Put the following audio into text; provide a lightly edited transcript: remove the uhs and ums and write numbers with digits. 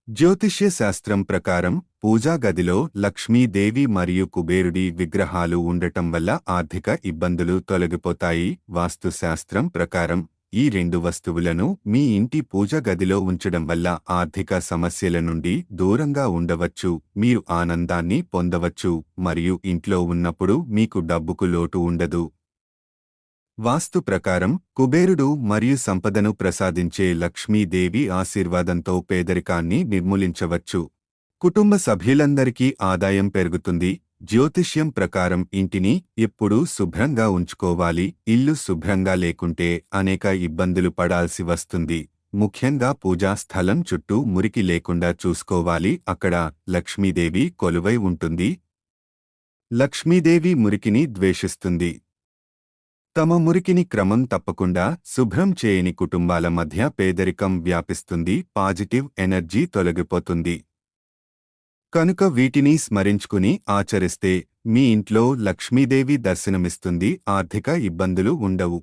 జ్యోతిష్య శాస్త్రం ప్రకారం పూజా గదిలో లక్ష్మీదేవి మరియు కుబేరుడి విగ్రహాలు ఉండటం వల్ల ఆర్థిక ఇబ్బందులు తొలగిపోతాయి. వాస్తు శాస్త్రం ప్రకారం ఈ రెండు వస్తువులను మీ ఇంటి పూజ గదిలో ఉంచడం వల్ల ఆర్థిక సమస్యల నుండి దూరంగా ఉండవచ్చు, మీరు ఆనందాన్ని పొందవచ్చు మరియు ఇంట్లో ఉన్నప్పుడు మీకు డబ్బుకు లోటు ఉండదు. వాస్తు ప్రకారం కుబేరుడు మరియు సంపదను ప్రసాదించే లక్ష్మీదేవి ఆశీర్వాదంతో పేదరికాన్ని నిర్మూలించవచ్చు. కుటుంబ సభ్యులందరికీ ఆదాయం పెరుగుతుంది. జ్యోతిష్యం ప్రకారం ఇంటిని ఎప్పుడూ శుభ్రంగా ఉంచుకోవాలి. ఇల్లు శుభ్రంగా లేకుంటే అనేక ఇబ్బందులు పడాల్సి వస్తుంది. ముఖ్యంగా పూజా స్థలం చుట్టూ మురికి లేకుండా చూసుకోవాలి. అక్కడ లక్ష్మీదేవి కొలువై ఉంటుంది. లక్ష్మీదేవి మురికిని ద్వేషిస్తుంది. తమ మురికిని క్రమం తప్పకుండా శుభ్రం చేయని కుటుంబాల మధ్య పేదరికం వ్యాపిస్తుంది, పాజిటివ్ ఎనర్జీ తొలగిపోతుంది. కనుక వీటిని స్మరించుకుని ఆచరిస్తే మీ ఇంట్లో లక్ష్మీదేవి దర్శనమిస్తుంది, ఆర్థిక ఇబ్బందులు ఉండవు.